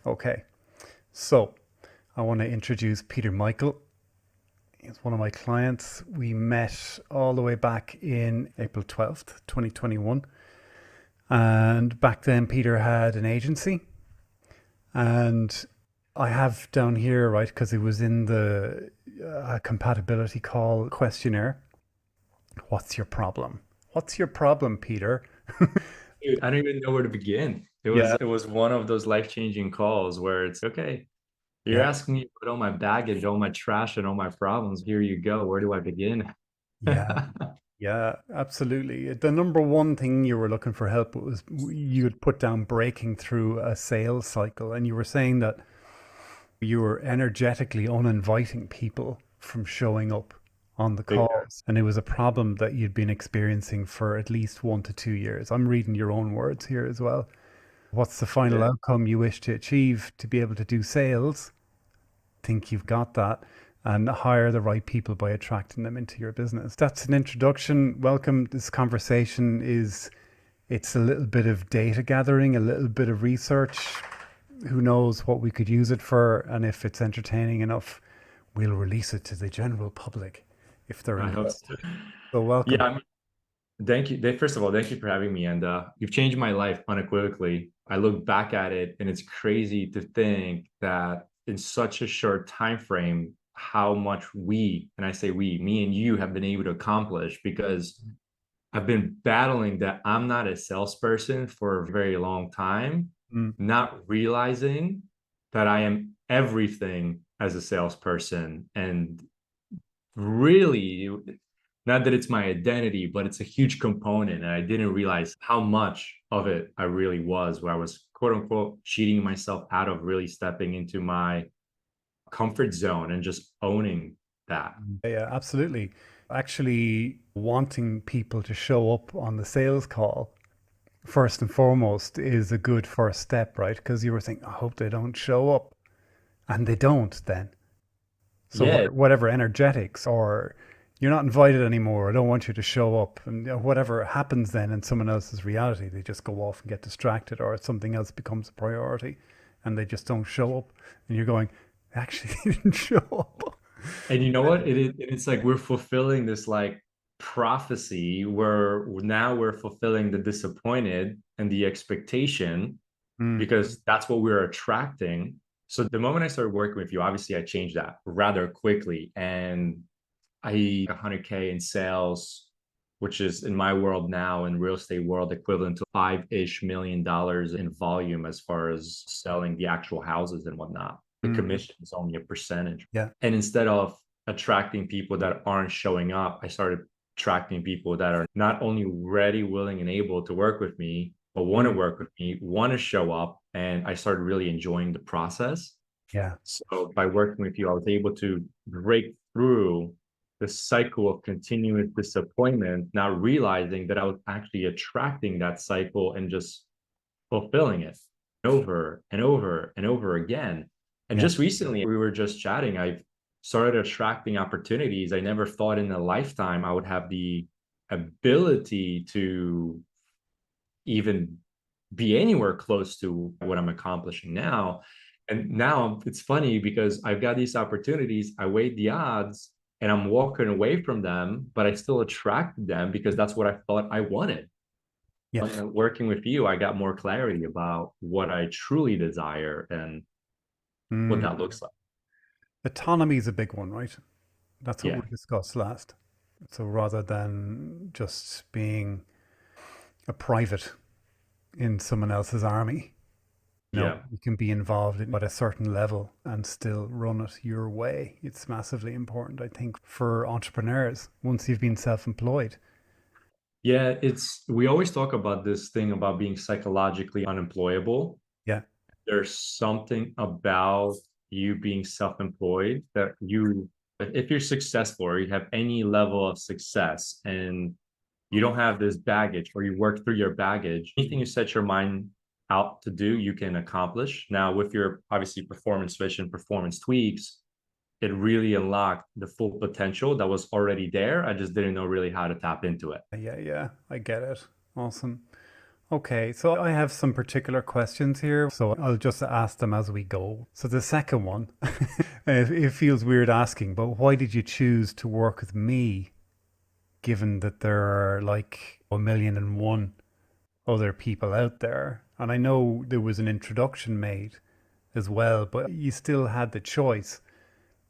Okay, so I want to introduce Peter Michael. He's one of my clients. We met all the way back in April 12th, 2021. And back then, Peter had an agency. And I have down here, right, because it was in the compatibility call questionnaire. What's your problem? What's your problem, Peter? Dude, I don't even know where to begin. It was Yeah, it was one of those life-changing calls where it's okay. You're yeah, asking me to put all my baggage, all my trash, and all my problems. Here you go. Where do I begin? yeah. Yeah, absolutely. The number one thing you were looking for help was you had put down breaking through a sales cycle, and you were saying that you were energetically uninviting people from showing up on the Big time. calls. And it was a problem that you'd been experiencing for at least 1 to 2 years. I'm reading your own words here as well. What's the final Yeah. outcome you wish to achieve to be able to do sales? Think you've got that and hire the right people by attracting them into your business. That's an introduction. Welcome. This conversation is it's a little bit of data gathering, a little bit of research. Who knows what we could use it for, and if it's entertaining enough, we'll release it to the general public if they're I hope so. interested. So welcome. Yeah, I mean, thank you. First of all, thank you for having me. And you've changed my life unequivocally. I look back at it and it's crazy to think that in such a short time frame, how much we, and I say we, me and you have been able to accomplish because I've been battling that I'm not a salesperson for a very long time, Mm, not realizing that I am everything as a salesperson. And really, not that it's my identity, but it's a huge component. And I didn't realize how much of it I really was, where I was quote unquote cheating myself out of really stepping into my comfort zone and just owning that. yeah, absolutely. Actually, wanting people to show up on the sales call first and foremost is a good first step, right? Because you were thinking, I hope they don't show up, and they don't then. So Yeah. whatever energetics or you're not invited anymore. I don't want you to show up, and whatever happens then in someone else's reality, they just go off and get distracted, or something else becomes a priority, and they just don't show up. And you're going, actually, they didn't show up. And you know what? It's like we're fulfilling this like prophecy where now we're fulfilling the disappointed and the expectation Mm, because that's what we're attracting. So the moment I started working with you, obviously I changed that rather quickly. And I 100K in sales, which is in my world now in real estate world equivalent to five-ish million dollars in volume as far as selling the actual houses and whatnot. The mm, commission is only a percentage. yeah, And instead of attracting people that aren't showing up, I started attracting people that are not only ready, willing, and able to work with me, but want to mm, work with me, want to show up. And I started really enjoying the process. yeah, So by working with you, I was able to break through the cycle of continuous disappointment, not realizing that I was actually attracting that cycle and just fulfilling it over and over and over again. And yeah, just recently, we were just chatting. I've started attracting opportunities. I never thought in a lifetime I would have the ability to even be anywhere close to what I'm accomplishing now. And now it's funny because I've got these opportunities, I weighed the odds and I'm walking away from them, but I still attracted them because that's what I thought I wanted. yeah. Working with you, I got more clarity about what I truly desire and what Mm. that looks like. Autonomy is a big one, right? That's what Yeah. we discussed last. So rather than just being a private in someone else's army, Yeah. you can be involved at a certain level and still run it your way. It's massively important, I think, for entrepreneurs once you've been self employed. Yeah. We always talk about this thing about being psychologically unemployable. Yeah. There's something about you being self-employed that if you're successful or you have any level of success and you don't have this baggage or you work through your baggage, anything you set your mind out to do, you can accomplish. Now, with your obviously performance vision, performance tweaks, it really unlocked the full potential that was already there. I just didn't know really how to tap into it. Yeah. Yeah. I get it. Awesome. Okay, so I have some particular questions here, so I'll just ask them as we go. So the second one, it feels weird asking, but why did you choose to work with me, given that there are like 1,000,001 other people out there? And I know there was an introduction made as well, but you still had the choice.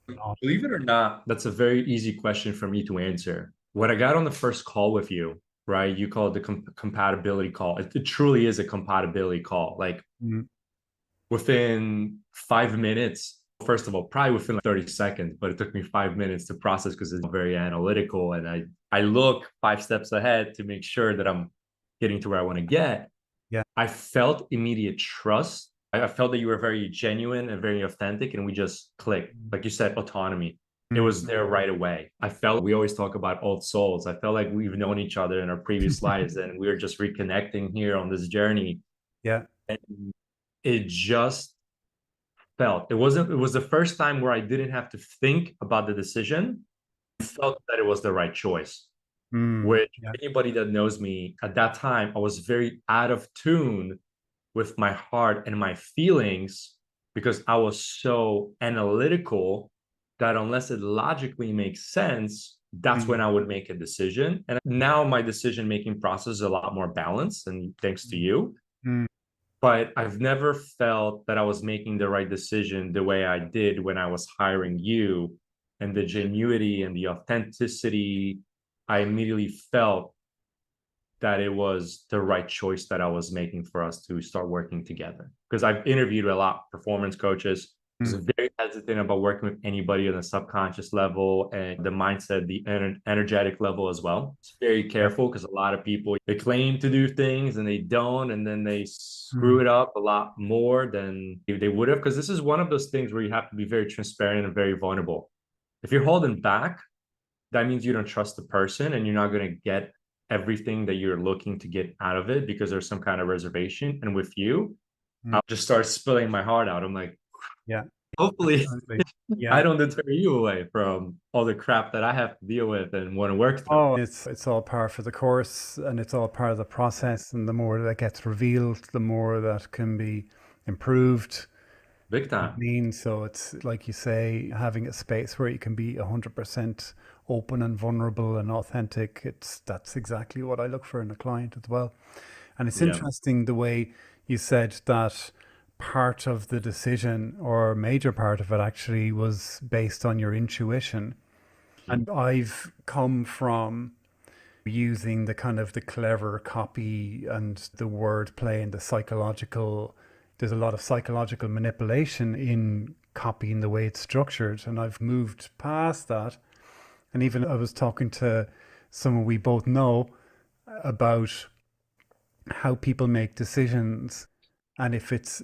Not. Believe it or not, that's a very easy question for me to answer. When I got on the first call with you, right, you call it the compatibility call. It truly is a compatibility call. Like Mm, within 5 minutes, first of all, probably within like 30 seconds, but it took me 5 minutes to process because it's very analytical. And I look 5 steps ahead to make sure that I'm getting to where I want to get. yeah. I felt immediate trust. I felt that you were very genuine and very authentic, and we just clicked. Like you said, autonomy. It Mm. was there right away. I felt we always talk about old souls. I felt like we've known each other in our previous lives, and we were just reconnecting here on this journey. Yeah. And it just felt it was the first time where I didn't have to think about the decision. I felt that it was the right choice. Mm, Which yeah. anybody that knows me at that time, I was very out of tune with my heart and my feelings because I was so analytical that unless it logically makes sense, that's when Mm, I would make a decision. And now my decision making process is a lot more balanced, and thanks to you. mm, But I've never felt that I was making the right decision the way I did when I was hiring you, and the genuity and the authenticity. I immediately felt that it was the right choice that I was making for us to start working together. Because I've interviewed a lot of performance coaches. I mm. was very hesitant about working with anybody on the subconscious level and the mindset, the energetic level as well. It's very Yeah. careful because a lot of people they claim to do things and they don't, and then they screw Mm, it up a lot more than they would have. Because this is one of those things where you have to be very transparent and very vulnerable. If you're holding back, that means you don't trust the person and you're not going to get everything that you're looking to get out of it because there's some kind of reservation. And with you, mm. I'll just start spilling my heart out. I'm like, Yeah. hopefully Absolutely. I Yeah. don't deter you away from all the crap that I have to deal with and want to work through. Oh, it's all part for the course and it's all part of the process. And the more that gets revealed, the more that can be improved. Big I time. mean, so it's like you say, having a space where you can be 100% open and vulnerable and authentic. It's that's exactly what I look for in a client as well. And it's Yeah. interesting the way you said that part of the decision or a major part of it actually was based on your intuition. And I've come from using the kind of the clever copy and the wordplay and the psychological, there's a lot of psychological manipulation in copy and the way it's structured. And I've moved past that. And even I was talking to someone we both know about how people make decisions, and if it's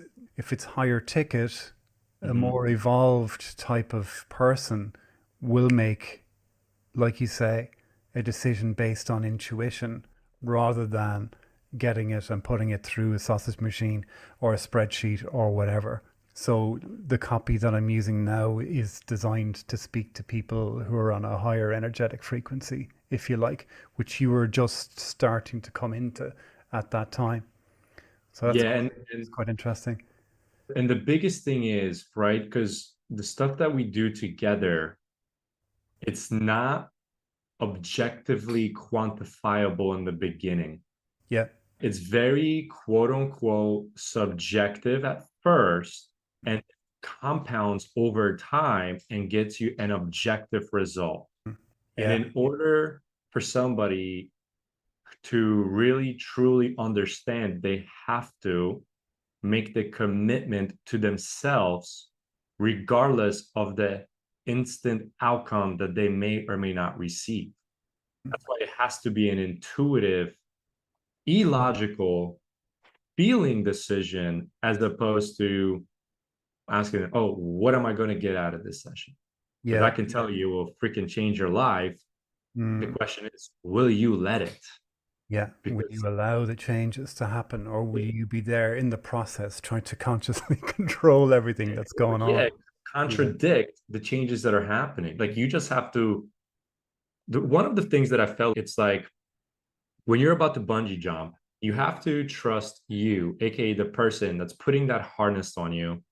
higher ticket, a Mm-hmm. more evolved type of person will make, like you say, a decision based on intuition rather than getting it and putting it through a sausage machine or a spreadsheet or whatever. So the copy that I'm using now is designed to speak to people who are on a higher energetic frequency, if you like, which you were just starting to come into at that time. So that's Yeah. quite, And, it's and, quite interesting. and the biggest thing is, right, because the stuff that we do together, it's not objectively quantifiable in the beginning. Yeah. It's very quote unquote subjective at first and compounds over time and gets you an objective result. And Yeah. in order for somebody to really truly understand, they have to make the commitment to themselves, regardless of the instant outcome that they may or may not receive. That's why it has to be an intuitive, illogical feeling decision as opposed to asking, oh, what am I going to get out of this session? Because I Yeah. can tell you it will freaking change your life. The Mm. question is, will you let it? Yeah. Will Because you allow the changes to happen, or will you be there in the process trying to consciously control everything that's going on? yeah, Yeah. contradict the changes that are happening. Like you just have to. One of the things that I felt, it's like when you're about to bungee jump, You have to trust you, aka the person that's putting that harness on you.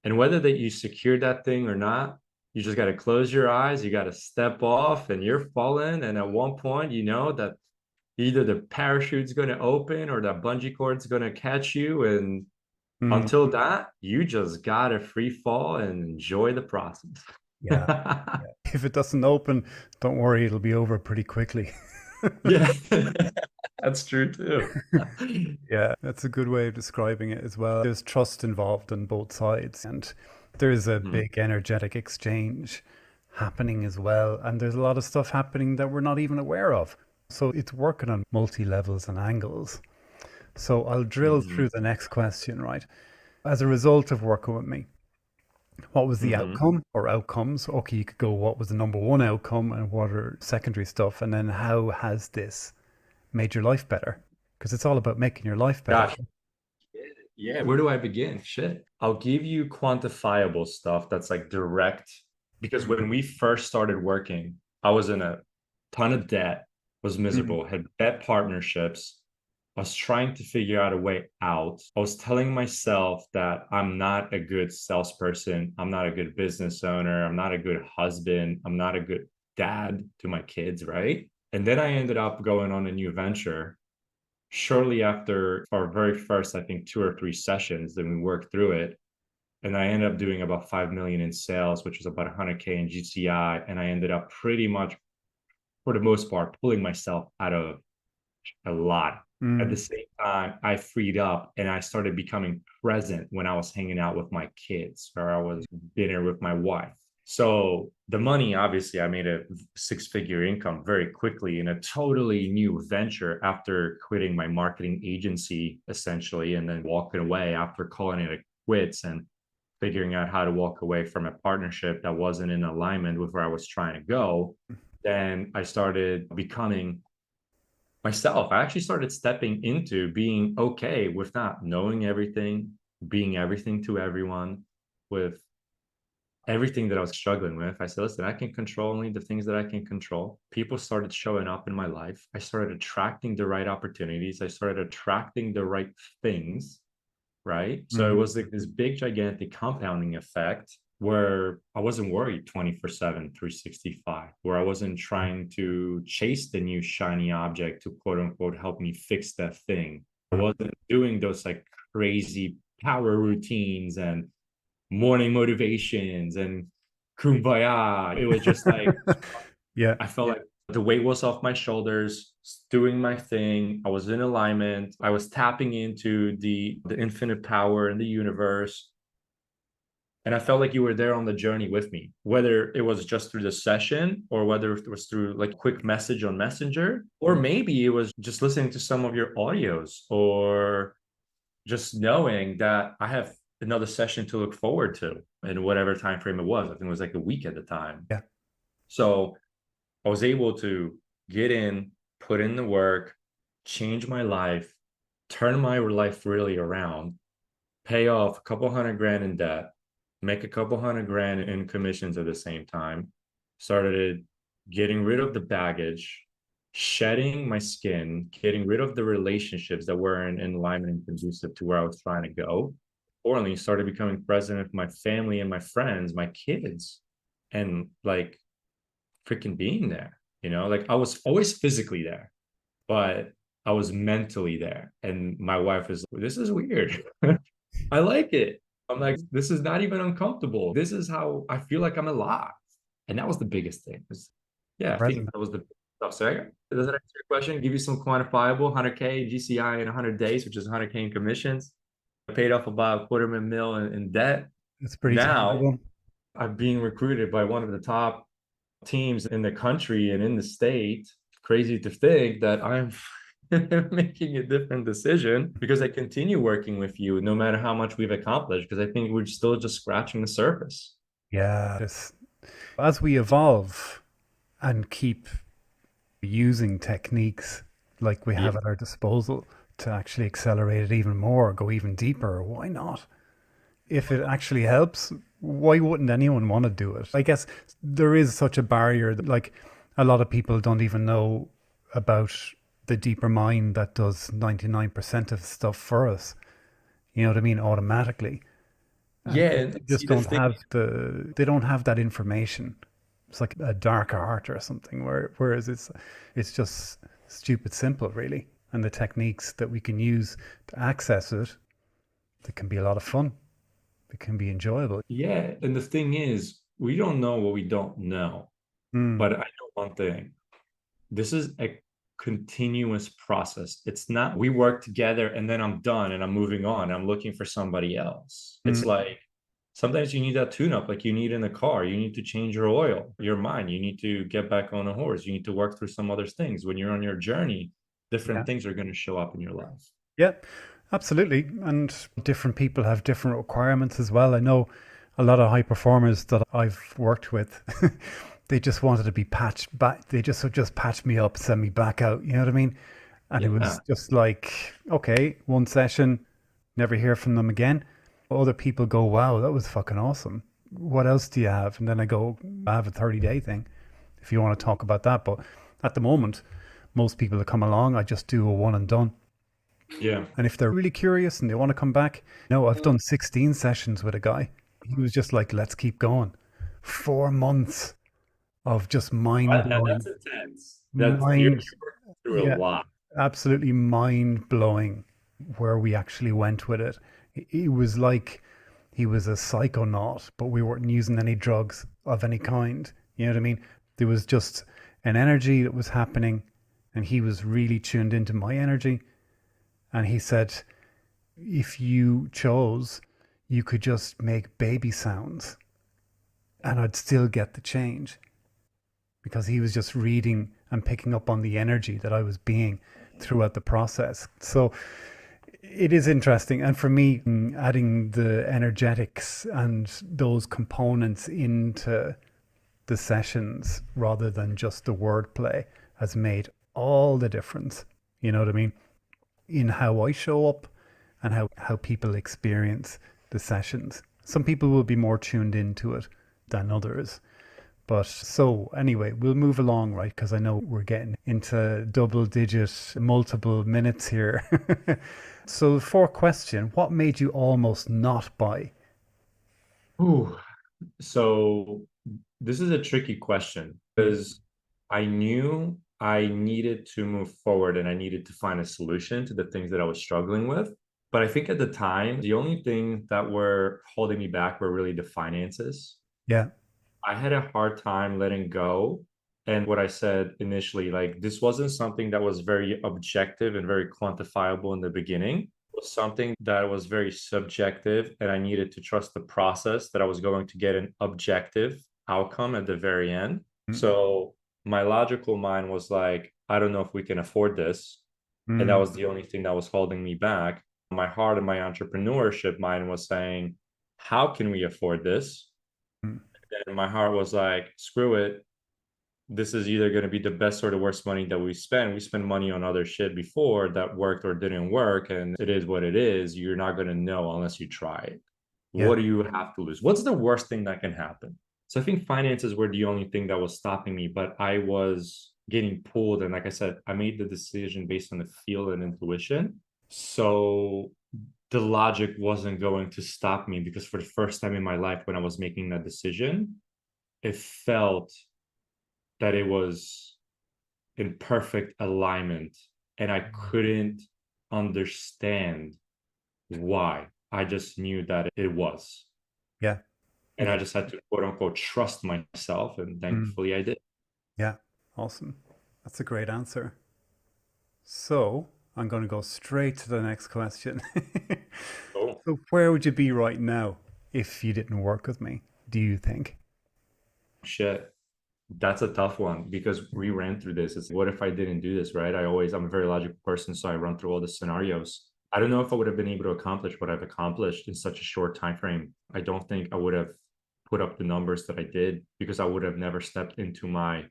And whether that you secure that thing or not, you just got to close your eyes, you got to step off and you're falling. And at one point, you know that either the parachute's going to open or that bungee cord's going to catch you. And Mm, until that, you just got to free fall and enjoy the process. yeah. If it doesn't open, don't worry, it'll be over pretty quickly. Yeah, that's true too. Yeah, that's a good way of describing it as well. There's trust involved on both sides, and there's a Mhm. big energetic exchange happening as well. And there's a lot of stuff happening that we're not even aware of. So it's working on multi levels and angles. So I'll drill through Mhm. the next question, right? As a result of working with me, what was the Mhm. outcome or outcomes? Okay, you could go, what was the number one outcome and what are secondary stuff? And then how has this made your life better? Because it's all about making your life better. Gosh, yeah, where do I begin? Shit. I'll give you quantifiable stuff that's like direct because when we first started working, I was in a ton of debt, was Mm, miserable, had debt partnerships. I was trying to figure out a way out. I was telling myself that I'm not a good salesperson. I'm not a good business owner. I'm not a good husband. I'm not a good dad to my kids, right? And then I ended up going on a new venture shortly after our very first, I think, 2 or 3 sessions. Then we worked through it. And I ended up doing about 5 million in sales, which was about 100K in GCI. And I ended up pretty much, for the most part, pulling myself out of a lot. At the mm, same time, I freed up and I started becoming present when I was hanging out with my kids or I was dinner with my wife. So the money, obviously, I made a 6 figure income very quickly in a totally new venture after quitting my marketing agency, essentially, and then walking away after calling it a quits and figuring out how to walk away from a partnership that wasn't in alignment with where I was trying to go. Then I started becoming myself. I actually started stepping into being okay with not knowing everything, being everything to everyone, with everything that I was struggling with. I said, listen, I can control only the things that I can control. People started showing up in my life. I started attracting the right opportunities. I started attracting the right things, right? So it mm. was like this big, gigantic compounding effect where I wasn't worried 24/7, 365, where I wasn't trying to chase the new shiny object to quote unquote help me fix that thing. I wasn't doing those like crazy power routines and morning motivations and kumbaya. It was just like Yeah. I felt like the weight was off my shoulders, doing my thing. I was in alignment. I was tapping into the infinite power in the universe. And I felt like you were there on the journey with me, whether it was just through the session or whether it was through like quick message on Messenger, or maybe it was just listening to some of your audios or just knowing that I have another session to look forward to in whatever time frame it was. I think it was like a week at the time. Yeah. So I was able to get in, put in the work, change my life, turn my life really around, pay off a couple hundred grand in debt, make a couple hundred grand in commissions at the same time, started getting rid of the baggage, shedding my skin, getting rid of the relationships that weren't in alignment and conducive to where I was trying to go. Importantly, started becoming present with my family and my friends, my kids, and like freaking being there. Like I was always physically there, but I was mentally there. And my wife is, this is weird. I like it. I'm like, this is not even uncomfortable. This is how I feel like I'm alive. And that was the biggest thing. Yeah, I think Present. that was the stuff. So does that answer your question? Give you some quantifiable 100K GCI in 100 days, which is 100K in commissions. I paid off about a quarter of a mil in debt. It's pretty Now tangible. I'm being recruited by one of the top teams in the country and in the state. Crazy to think that I'm making a different decision because I continue working with you no matter how much we've accomplished, because I think we're still just scratching the surface. Yeah. As we evolve and keep using techniques like we Yeah. have at our disposal to actually accelerate it even more, go even deeper, why not? If it actually helps, why wouldn't anyone want to do it? I guess there is such a barrier that, like, a lot of people don't even know about the deeper mind that does 99% of stuff for us. You know what I mean? Automatically. And Yeah, and they see just the don't thing. have they don't have that information. It's like a dark art or something, whereas it's just stupid simple, really. And the techniques that we can use to access it, that can be a lot of fun. It can be enjoyable. Yeah, and the thing is, we don't know what we don't know. Mm, But I know one thing. This is a continuous process. It's not we work together and then I'm done and I'm moving on. I'm looking for somebody else. It's mm, like sometimes you need that tune up, like you need in a car. You need to change your oil, your mind. You need to get back on a horse. You need to work through some other things. When you're on your journey, yeah. different things are going to show up in your life. Yeah, absolutely. And different people have different requirements as well. I know a lot of high performers that I've worked with, they just wanted to be patched back. They just patched me up, send me back out. You know what I mean? And it was Yeah. just like, okay, one session, never hear from them again. Other people go, wow, that was fucking awesome. What else do you have? And then I go, I have a 30-day thing if you want to talk about that. But at the moment, most people that come along, I just do a one and done. Yeah. And if they're really curious and they want to come back, no, I've done 16 sessions with a guy. He was just like, let's keep going. 4 months of just mind Now blowing, that's intense. That's you're mind, working through a yeah, lot. absolutely mind blowing where we actually went with it. It was like he was a psychonaut, but we weren't using any drugs of any kind. You know what I mean? There was just an energy that was happening, and he was really tuned into my energy. And he said, if you chose, you could just make baby sounds and I'd still get the change because he was just reading and picking up on the energy that I was being throughout the process. So it is interesting. And for me, adding the energetics and those components into the sessions rather than just the wordplay has made all the difference. You know what I mean? In how I show up and how people experience the sessions. Some people will be more tuned into it than others. But so anyway, we'll move along, right? Because I know we're getting into double digit, multiple minutes here. So, for question, what made you almost not buy? Ooh. So this is a tricky question Mm, because I knew I needed to move forward and I needed to find a solution to the things that I was struggling with. But I think at the time, the only thing that were holding me back were really the finances. yeah. I had a hard time letting go. And what I said initially, like this wasn't something that was very objective and very quantifiable in the beginning. It was something that was very subjective, and I needed to trust the process that I was going to get an objective outcome at the very end. Mm, So my logical mind was like, I don't know if we can afford this. And that mm, was the only thing that was holding me back. My heart and my entrepreneurship mind was saying, how can we afford this? mm, And my heart was like, screw it. This is either going to be the best or the worst money that we spend. We spent money on other shit before that worked or didn't work. And it is what it is. You're not going to know unless you try it. yeah. What do you have to lose? What's the worst thing that can happen? So I think finances were the only thing that was stopping me, but I was getting pulled. And like I said, I made the decision based on the feel and intuition. So the logic wasn't going to stop me because for the first time in my life, when I was making that decision, it felt that it was in perfect alignment and I couldn't understand why. I just knew that it was. Yeah. And Yeah. I just had to quote unquote trust myself. And Mm, thankfully I did. yeah. Awesome. That's a great answer. So I'm going to go straight to the next question. Oh, So, where would you be right now if you didn't work with me, do you think? shit. That's a tough one because we ran through this. It's what if I didn't do this, right? I'm a very logical person, so I run through all the scenarios. I don't know if I would have been able to accomplish what I've accomplished in such a short time frame. I don't think I would have put up the numbers that I did because I would have never stepped into my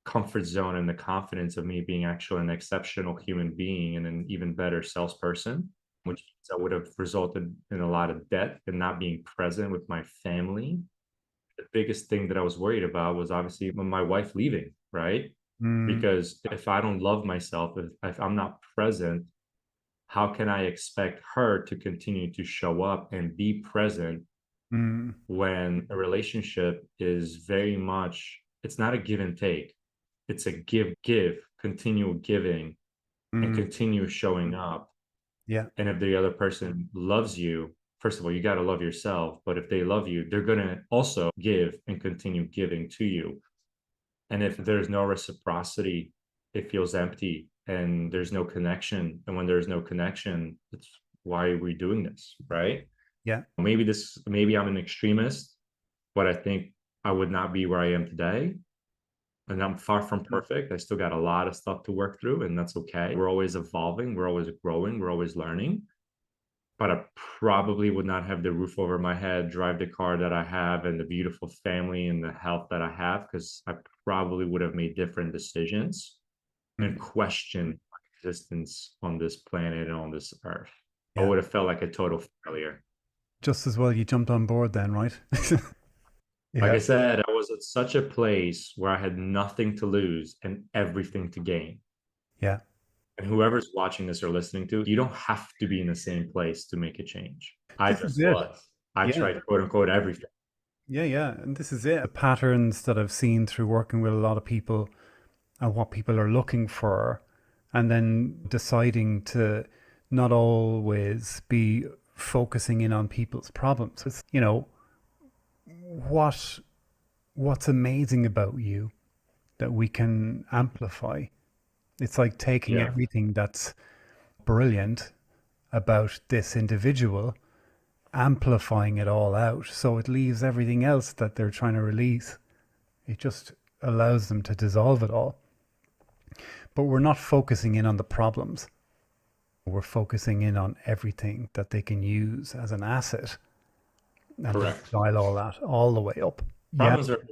comfort zone and the confidence of me being actually an exceptional human being and an even better salesperson, which means I would have resulted in a lot of debt and not being present with my family. The biggest thing that I was worried about was obviously my wife leaving, right? Mm, Because if I don't love myself, if I'm not present, how can I expect her to continue to show up and be present mm, when a relationship is very much, it's not a give and take, it's a give, continual giving and mm. continue showing up. Yeah. And if the other person loves you, first of all, you got to love yourself. But if they love you, they're going to also give and continue giving to you. And if there's no reciprocity, it feels empty and there's no connection. And when there's no connection, it's why are we doing this? Right. Yeah. Maybe I'm an extremist, but I think I would not be where I am today. And I'm far from perfect. I still got a lot of stuff to work through, and that's okay. We're always evolving, we're always growing, we're always learning. But I probably would not have the roof over my head, drive the car that I have, and the beautiful family and the health that I have, because I probably would have made different decisions and Mm. questioned my existence on this planet and on this earth. I Yeah. would have felt like a total failure. Just as well you jumped on board then, right? Like Yeah. I said, I was at such a place where I had nothing to lose and everything to gain. Yeah. And whoever's watching this or listening to, you don't have to be in the same place to make a change. I This is just it. was. I Yeah. tried quote unquote everything. Yeah. Yeah. And this is it. The patterns that I've seen through working with a lot of people and what people are looking for, and then deciding to not always be focusing in on people's problems. It's, what what's amazing about you that we can amplify. It's like taking Yeah. everything that's brilliant about this individual, amplifying it all out. So it leaves everything else that they're trying to release. It just allows them to dissolve it all. But we're not focusing in on the problems. We're focusing in on everything that they can use as an asset and just Correct. dial all that all the way up. Yeah, Problems are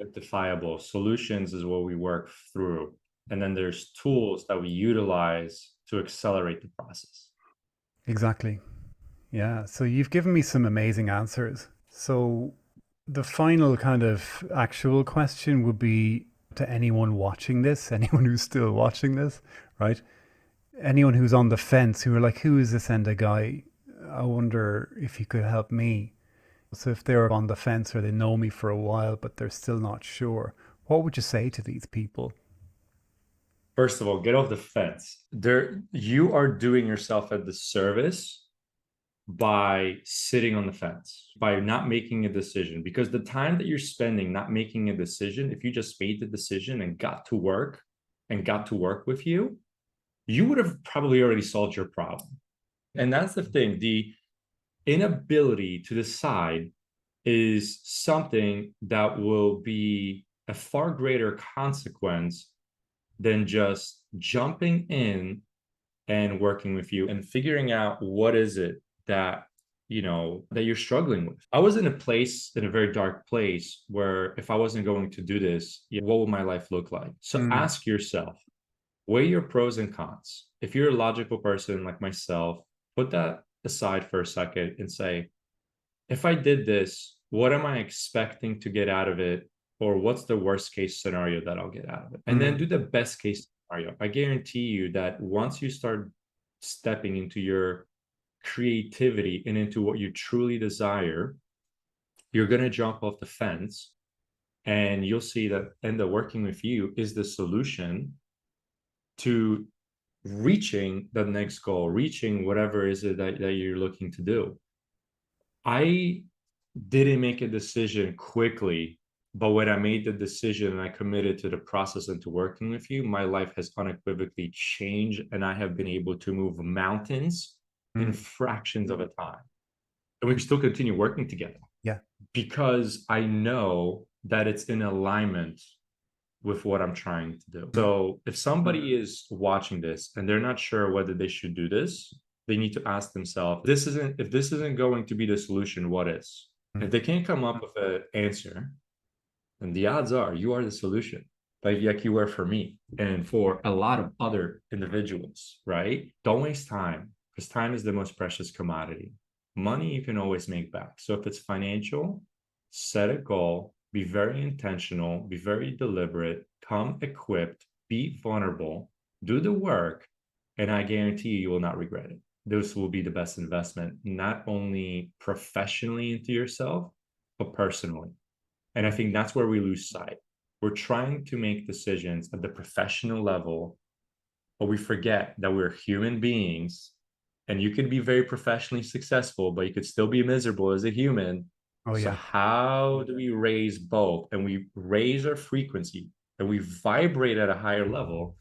identifiable. Solutions is what we work through. And then there's tools that we utilize to accelerate the process. exactly. Yeah. So you've given me some amazing answers. So the final kind of actual question would be to anyone watching this, anyone who's still watching this, right? Anyone who's on the fence who are like, who is this Enda guy? I wonder if he could help me. So if they're on the fence or they know me for a while, but they're still not sure, what would you say to these people? First of all, get off the fence. There, you are doing yourself a disservice by sitting on the fence, by not making a decision. Because the time that you're spending not making a decision, if you just made the decision and got to work with you, you would have probably already solved your problem. And that's the thing. The inability to decide is something that will be a far greater consequence than just jumping in and working with you and figuring out what is it that that you're struggling with. I was in a very dark place where if I wasn't going to do this, what would my life look like? So Mm, ask yourself, weigh your pros and cons. If you're a logical person like myself, put that aside for a second and say, if I did this, what am I expecting to get out of it? Or what's the worst case scenario that I'll get out of it? And then mm, do the best case scenario. I guarantee you that once you start stepping into your creativity and into what you truly desire, you're going to jump off the fence and you'll see that Enda working with you is the solution to reaching the next goal, reaching whatever is it that you're looking to do. I didn't make a decision quickly, but when I made the decision and I committed to the process and to working with you, my life has unequivocally changed and I have been able to move mountains in mm. fractions of a time. And we can still continue working together Yeah. because I know that it's in alignment with what I'm trying to do. So if somebody is watching this and they're not sure whether they should do this, they need to ask themselves, if this isn't going to be the solution, what is? Mm. If they can't come up with an answer, then the odds are you are the solution. Like you were for me and for a lot of other individuals, right? Don't waste time because time is the most precious commodity. Money you can always make back. So if it's financial, set a goal be very intentional, be very deliberate, come equipped, be vulnerable, do the work, and I guarantee you will not regret it. This will be the best investment, not only professionally into yourself, but personally. And I think that's where we lose sight. We're trying to make decisions at the professional level, but we forget that we're human beings, and you could be very professionally successful, but you could still be miserable as a human. Oh So yeah. how do we raise both? And we raise our frequency and we vibrate at a higher level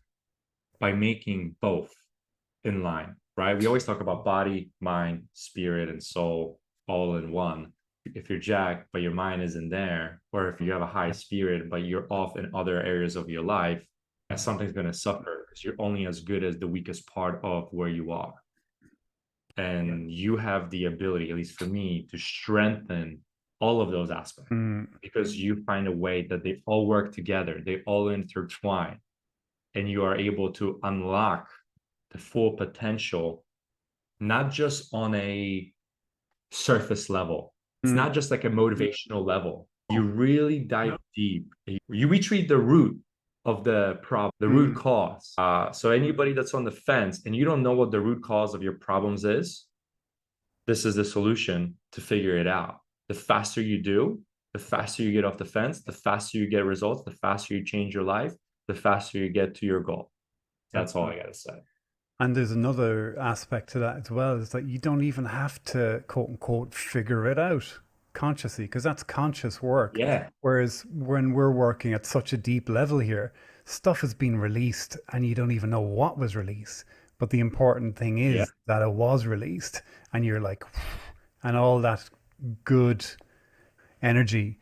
by making both in line, right? We always talk about body, mind, spirit, and soul all in one. If you're jacked, but your mind isn't there, or if you have a high spirit, but you're off in other areas of your life, something's going to suffer because you're only as good as the weakest part of where you are. And you have the ability, at least for me, to strengthen all of those aspects because you find a way that they all work together, they all intertwine, and you are able to unlock the full potential, not just on a surface level. It's not just like a motivational level. You really dive deep. You retrieve the root of the problem, the root cause. So anybody that's on the fence and you don't know what the root cause of your problems is, this is the solution to figure it out. The faster you do, the faster you get off the fence, the faster you get results, the faster you change your life, the faster you get to your goal. That's all I got to say. And there's another aspect to that as well, is that you don't even have to, quote unquote, figure it out consciously, because that's conscious work. Yeah. Whereas when we're working at such a deep level here, stuff has been released and you don't even know what was released. But the important thing is that it was released and you're like, and all that good energy,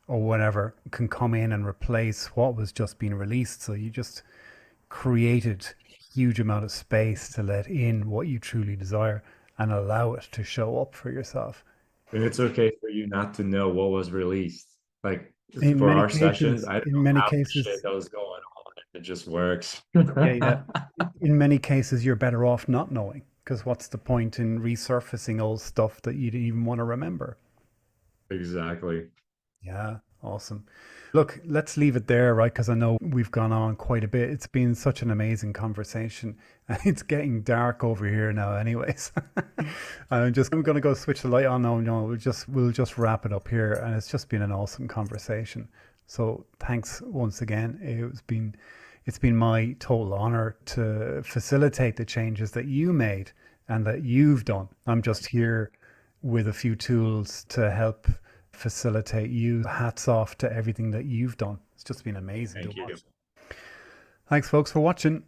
or whatever can come in and replace what was just being released. So you just created huge amount of space to let in what you truly desire and allow it to show up for yourself. And it's okay for you not to know what was released. Like In for many our sessions, cases, I don't in know many half the shit cases, that was going on. It just works. yeah. In many cases, you're better off not knowing, because what's the point in resurfacing old stuff that you didn't even want to remember? Exactly. Yeah, awesome. Look, let's leave it there, right? Because I know we've gone on quite a bit. It's been such an amazing conversation. It's getting dark over here now, anyways. I'm going to go switch the light on now. No, we'll just wrap it up here, and it's just been an awesome conversation. So thanks once again. It's been my total honor to facilitate the changes that you made and that you've done. I'm just here with a few tools to help facilitate you. Hats off to everything that you've done. It's just been amazing Thank to you. watch. Thanks, folks, for watching.